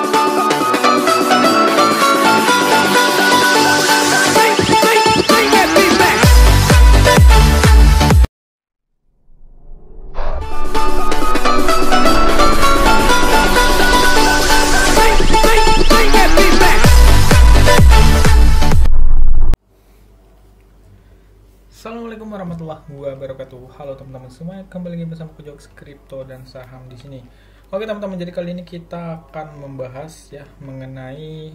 Assalamualaikum warahmatullahi wabarakatuh. Halo teman-teman semua, kembali lagi bersama aku Jokes Kripto dan Saham di sini. Oke teman-teman, jadi kali ini kita akan membahas ya mengenai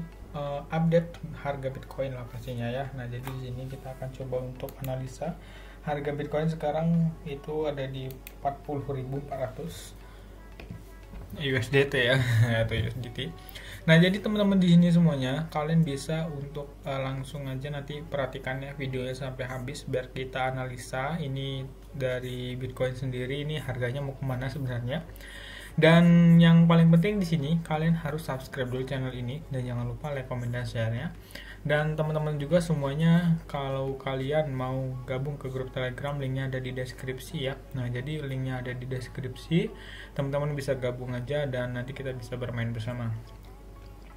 update harga Bitcoin lah pastinya ya. Nah, jadi di sini kita akan coba untuk analisa harga Bitcoin sekarang itu ada di 40.400 USDT ya atau USDT. Nah, jadi teman-teman di sini semuanya kalian bisa untuk langsung aja nanti perhatikan ya videonya sampai habis biar kita analisa ini dari Bitcoin sendiri ini harganya mau kemana sebenarnya. Dan yang paling penting di sini kalian harus subscribe dulu channel ini dan jangan lupa like, comment, dan share-nya. Dan teman-teman juga semuanya kalau kalian mau gabung ke grup Telegram, linknya ada di deskripsi ya. Nah, jadi linknya ada di deskripsi, teman-teman bisa gabung aja dan nanti kita bisa bermain bersama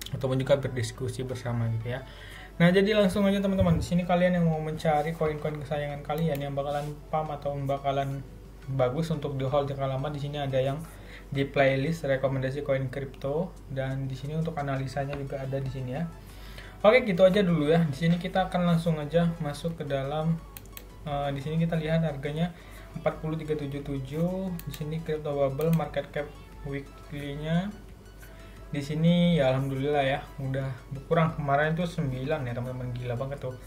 ataupun juga berdiskusi bersama gitu ya. Nah, jadi langsung aja teman-teman, di sini kalian yang mau mencari koin-koin kesayangan kalian yang bakalan pump atau bakalan bagus untuk di hold jangka lama, di sini ada yang di playlist rekomendasi koin kripto dan di sini untuk analisanya juga ada di sini ya. Oke, gitu aja dulu ya. Di sini kita akan langsung aja masuk ke dalam di sini kita lihat harganya 40.377. Di sini crypto bubble market cap weekly-nya di sini ya alhamdulillah ya udah berkurang. Kemarin itu 9 ya teman-teman, gila banget tuh.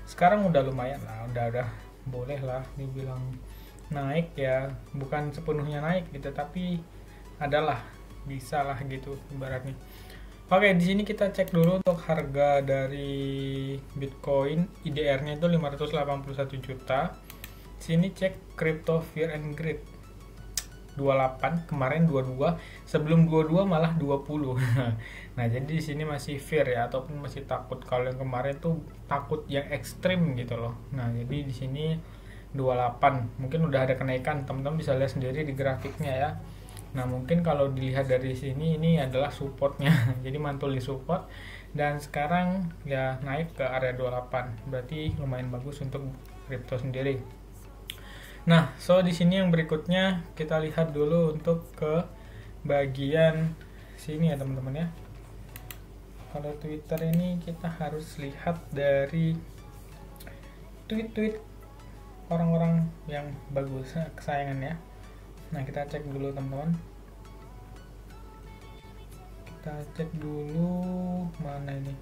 Sekarang udah lumayan lah, udah boleh lah dibilang naik ya, bukan sepenuhnya naik gitu tapi adalah bisa lah gitu ibaratnya. Oke, di sini kita cek dulu untuk harga dari Bitcoin, IDR-nya itu 581 juta. Di sini cek Crypto Fear and Greed 28, kemarin 22, sebelum 22 malah 20. Nah, jadi di sini masih fear ya ataupun masih takut. Kalau yang kemarin tuh takut yang ekstrim gitu loh. Nah, jadi di sini 28, mungkin udah ada kenaikan. Teman-teman bisa lihat sendiri di grafiknya ya. Nah, mungkin kalau dilihat dari sini ini adalah supportnya. Jadi mantul di support dan sekarang ya naik ke area 28. Berarti lumayan bagus untuk kripto sendiri. Nah, so di sini yang berikutnya kita lihat dulu untuk ke bagian sini ya teman-teman ya. Kalau Twitter ini kita harus lihat dari tweet-tweet orang-orang yang bagus kesayangan ya. Nah, kita cek dulu teman-teman. Kita cek dulu mana ini.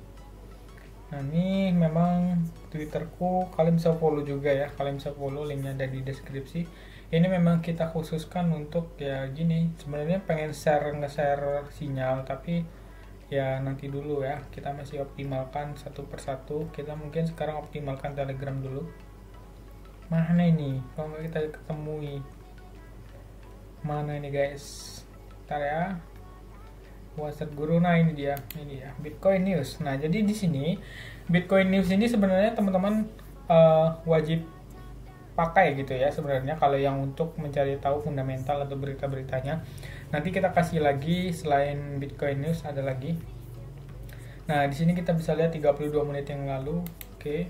Nah, ini memang Twitterku, kalian bisa follow juga ya, kalian bisa follow, linknya ada di deskripsi. Ini memang kita khususkan untuk ya gini, sebenarnya pengen nge-share sinyal tapi ya nanti dulu ya, kita masih optimalkan satu persatu. Kita mungkin sekarang optimalkan Telegram dulu. Mana ini? Kalau nggak kita ketemui mana ini guys, ntar ya. WhatsApp Guru, nah ini dia Bitcoin News. Nah, jadi di sini Bitcoin News ini sebenarnya teman-teman wajib pakai gitu ya sebenarnya kalau yang untuk mencari tahu fundamental atau berita-beritanya. Nanti kita kasih lagi selain Bitcoin News ada lagi. Nah, di sini kita bisa lihat 32 menit yang lalu. Oke.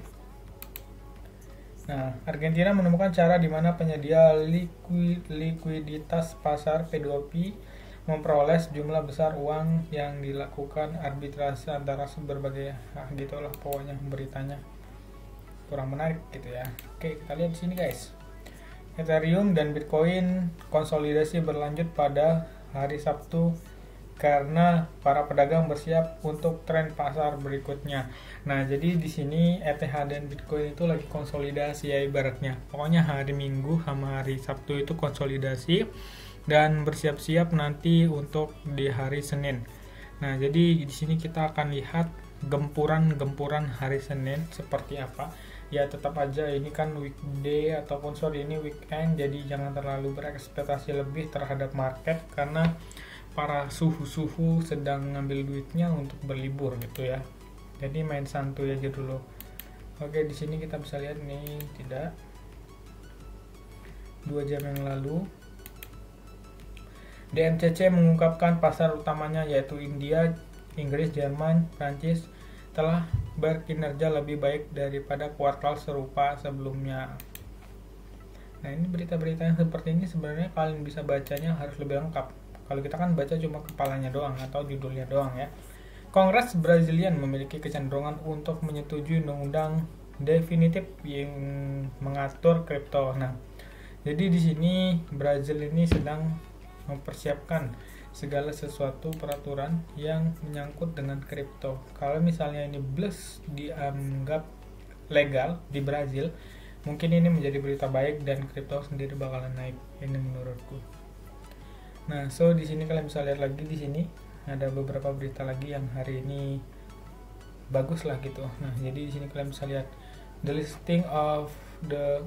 Nah, Argentina menemukan cara di mana penyedia likuiditas pasar P2P memperoleh sejumlah besar uang yang dilakukan arbitrase antara berbagai gitulah pokoknya beritanya kurang menarik gitu ya. Oke, kita lihat di sini guys. Ethereum dan Bitcoin konsolidasi berlanjut pada hari Sabtu karena para pedagang bersiap untuk tren pasar berikutnya. Nah, jadi di sini ETH dan Bitcoin itu lagi konsolidasi ya ibaratnya. Pokoknya hari Minggu sama hari Sabtu itu konsolidasi dan bersiap-siap nanti untuk di hari Senin. Nah, jadi di sini kita akan lihat gempuran hari Senin seperti apa. Ya, tetap aja ini kan weekday ataupun ini weekend, jadi jangan terlalu berekspektasi lebih terhadap market karena para suhu-suhu sedang ngambil duitnya untuk berlibur gitu ya. Jadi main santuy aja dulu. Oke, di sini kita bisa lihat nih, tidak 2 jam yang lalu DMCC mengungkapkan pasar utamanya yaitu India Inggris, Jerman, Prancis telah berkinerja lebih baik daripada kuartal serupa sebelumnya. Nah, ini berita-berita yang seperti ini sebenarnya kalian bisa bacanya harus lebih lengkap. Kalau kita kan baca cuma kepalanya doang atau judulnya doang ya. Kongres Brazilian memiliki kecenderungan untuk menyetujui undang-undang definitif yang mengatur kripto. Nah, jadi di sini Brazil ini sedang mempersiapkan segala sesuatu peraturan yang menyangkut dengan kripto. Kalau misalnya ini blus dianggap legal di Brazil, mungkin ini menjadi berita baik dan kripto sendiri bakalan naik. Ini menurutku. Nah, so di sini kalian bisa lihat lagi di sini ada beberapa berita lagi yang hari ini bagus lah gitu. Nah, jadi di sini kalian bisa lihat the listing of the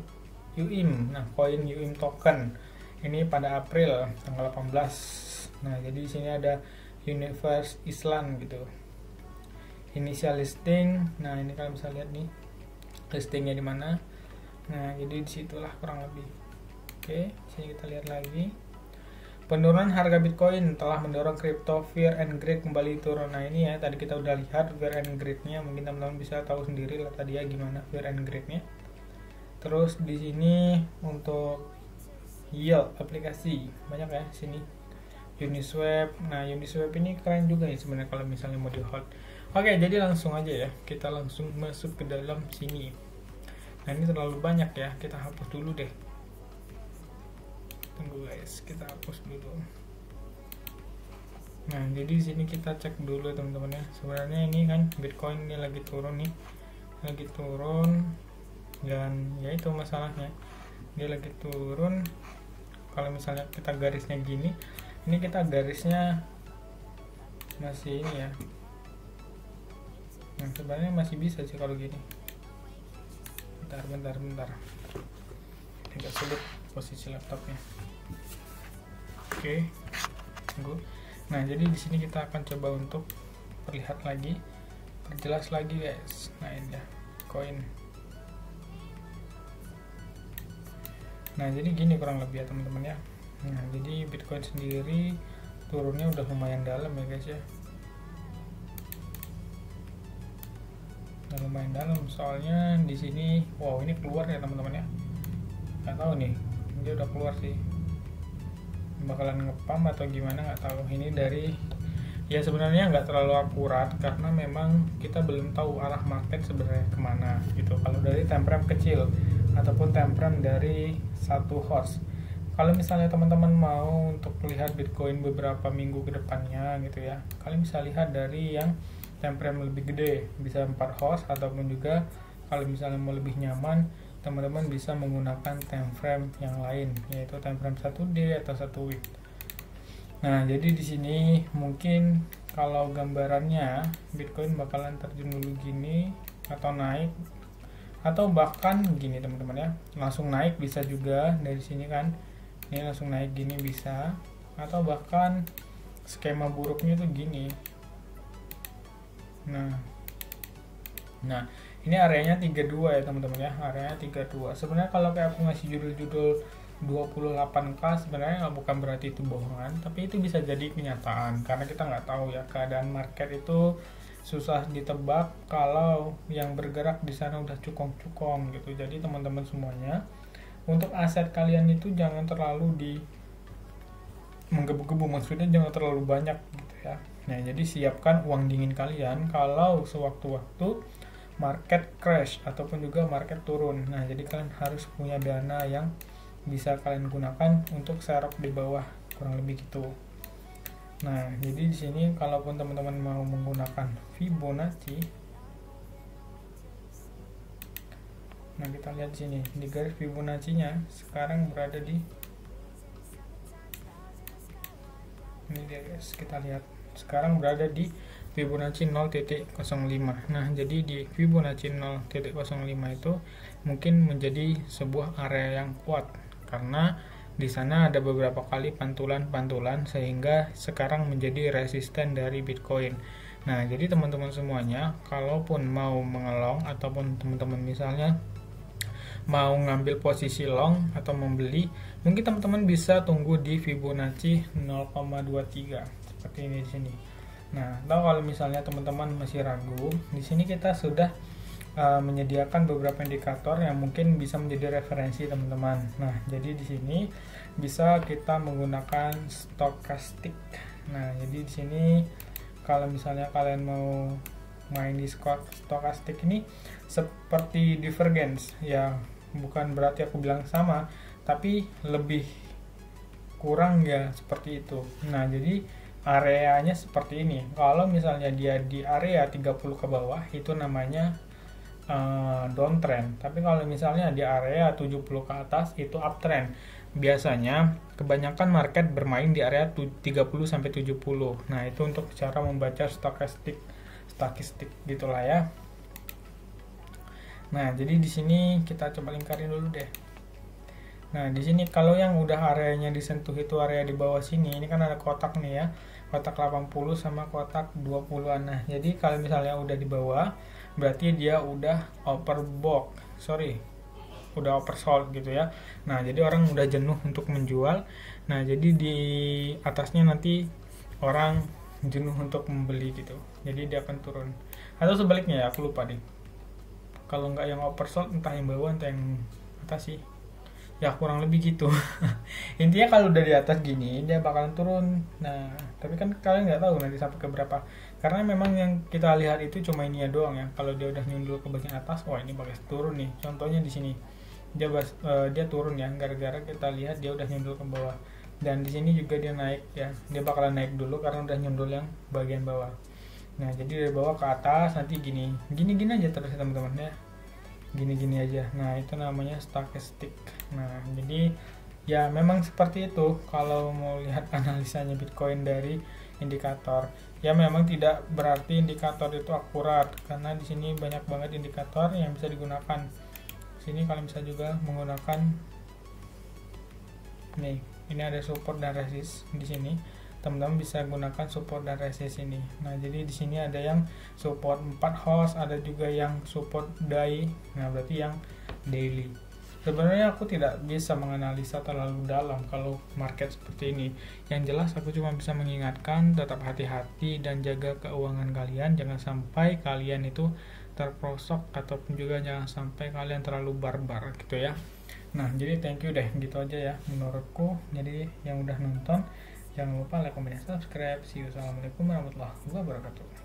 UIM. Nah, koin UIM token ini pada April tanggal 18. Nah, jadi di sini ada Universe Island gitu. Initial listing. Nah, ini kalian bisa lihat nih listingnya di mana. Nah, jadi disitulah kurang lebih. Oke, sini kita lihat lagi. Penurunan harga Bitcoin telah mendorong crypto fear and greed kembali turun. Nah, ini ya tadi kita udah lihat fear and greed-nya. Mungkin teman-teman bisa tahu sendiri lah tadi ya gimana fear and greed-nya. Terus di sini untuk yield aplikasi banyak ya sini. Uniswap. Nah, Uniswap ini keren juga ya sebenarnya kalau misalnya mau di hold. Oke, jadi langsung aja ya. Kita langsung masuk ke dalam sini. Nah, ini terlalu banyak ya. Kita hapus dulu deh. Tunggu guys, kita hapus dulu. Nah, jadi di sini kita cek dulu teman-teman ya. Sebenarnya ini kan Bitcoin ini lagi turun nih. Lagi turun dan ya itu masalahnya. Dia lagi turun. Kalau misalnya kita garisnya gini, ini kita garisnya masih ini ya. Nah, sebenarnya masih bisa sih kalau gini. Bentar. Agak sulit posisi laptopnya. Oke, tunggu. Nah, jadi di sini kita akan coba untuk perlihat lagi, perjelas lagi guys. Nah, ini ya, koin. Nah, jadi gini kurang lebih ya teman-teman ya. Nah, jadi Bitcoin sendiri turunnya udah lumayan dalam ya guys ya. Udah lumayan dalam soalnya di sini, wow ini keluar ya teman-teman ya. Nggak tahu nih, dia udah keluar sih. Bakalan ngepam atau gimana nggak tahu. Ini dari ya sebenarnya nggak terlalu akurat karena memang kita belum tahu arah market sebenarnya kemana gitu. Kalau dari time frame kecil ataupun time frame dari satu horse. Kalau misalnya teman-teman mau untuk melihat Bitcoin beberapa minggu ke depannya gitu ya, kalian bisa lihat dari yang time frame lebih gede, bisa 4 horse ataupun juga kalau misalnya mau lebih nyaman, teman-teman bisa menggunakan time frame yang lain, yaitu time frame 1D atau 1 week. Nah, jadi di sini mungkin kalau gambarannya Bitcoin bakalan terjun dulu gini atau naik atau bahkan gini teman-teman ya, langsung naik bisa juga dari sini kan. Ini langsung naik gini bisa, atau bahkan skema buruknya tuh gini. Nah, ini areanya 32 ya teman-teman ya, areanya 32. Sebenarnya kalau kayak aku ngasih judul-judul 28k sebenarnya bukan berarti itu bohongan, tapi itu bisa jadi kenyataan karena kita nggak tahu ya, keadaan market itu susah ditebak kalau yang bergerak di sana udah cukong-cukong gitu. Jadi teman-teman semuanya, untuk aset kalian itu jangan terlalu di menggebu-gebu, maksudnya jangan terlalu banyak gitu ya. Nah, jadi siapkan uang dingin kalian kalau sewaktu-waktu market crash ataupun juga market turun. Nah, jadi kalian harus punya dana yang bisa kalian gunakan untuk serok di bawah, kurang lebih gitu. Nah, jadi di sini kalaupun teman-teman mau menggunakan Fibonacci, nah kita lihat di sini di garis Fibonacci-nya sekarang berada di ini dia guys, kita lihat sekarang berada di Fibonacci 0.05. Nah, jadi di Fibonacci 0.05 itu mungkin menjadi sebuah area yang kuat karena di sana ada beberapa kali pantulan-pantulan sehingga sekarang menjadi resisten dari Bitcoin. Nah, jadi teman-teman semuanya, kalaupun mau mengelong ataupun teman-teman misalnya mau ngambil posisi long atau membeli, mungkin teman-teman bisa tunggu di Fibonacci 0,23 seperti ini di sini. Nah, atau kalau misalnya teman-teman masih ragu, di sini kita sudah menyediakan beberapa indikator yang mungkin bisa menjadi referensi teman-teman. Nah, jadi di sini bisa kita menggunakan stokastik. Nah, jadi di sini kalau misalnya kalian mau main di stokastik ini seperti divergence ya, bukan berarti aku bilang sama, tapi lebih kurang ya seperti itu. Nah, jadi areanya seperti ini. Kalau misalnya dia di area 30 ke bawah, itu namanya downtrend. Tapi kalau misalnya di area 70 ke atas, itu uptrend. Biasanya kebanyakan market bermain di area 30 sampai 70. Nah, itu untuk cara membaca statistik gitulah ya. Nah, jadi di sini kita coba lingkarin dulu deh. Nah, di sini kalau yang udah areanya disentuh itu area di bawah sini, ini kan ada kotak nih ya. Kotak 80 sama kotak 20-an. Nah, jadi kalau misalnya udah di bawah, berarti dia udah overbought. Udah oversold gitu ya. Nah, jadi orang udah jenuh untuk menjual. Nah, jadi di atasnya nanti orang jenuh untuk membeli gitu. Jadi dia akan turun. Atau sebaliknya ya, aku lupa deh. Kalau nggak yang oversold, entah yang bawah entah yang atas sih. Ya kurang lebih gitu. Intinya kalau udah di atas gini dia bakalan turun. Nah, tapi kan kalian nggak tahu nanti sampai ke berapa, karena memang yang kita lihat itu cuma ini ya doang ya. Kalau dia udah nyundul ke bagian atas, wah ini bakal turun nih. Contohnya di sini dia turun ya, gara-gara kita lihat dia udah nyundul ke bawah. Dan di sini juga dia naik ya, dia bakalan naik dulu karena udah nyundul yang bagian bawah. Nah, jadi dari bawah ke atas nanti gini aja terus ya teman-teman ya, gini aja. Nah, itu namanya stokastik. Nah, jadi ya memang seperti itu kalau mau lihat analisanya Bitcoin dari indikator. Ya memang tidak berarti indikator itu akurat, karena di sini banyak banget indikator yang bisa digunakan. Sini kalian bisa juga menggunakan nih, ini ada support dan resist di sini. Teman-teman bisa gunakan support dan resist ini. Nah, jadi di sini ada yang support 4 host, ada juga yang support day. Nah, berarti yang daily. Sebenarnya aku tidak bisa menganalisa terlalu dalam kalau market seperti ini. Yang jelas aku cuma bisa mengingatkan tetap hati-hati dan jaga keuangan kalian. Jangan sampai kalian itu terperosok, ataupun juga jangan sampai kalian terlalu barbar gitu ya. Nah, jadi thank you deh, gitu aja ya menurutku. Jadi yang udah nonton, jangan lupa like, comment, dan subscribe. See you. Assalamualaikum warahmatullahi wabarakatuh.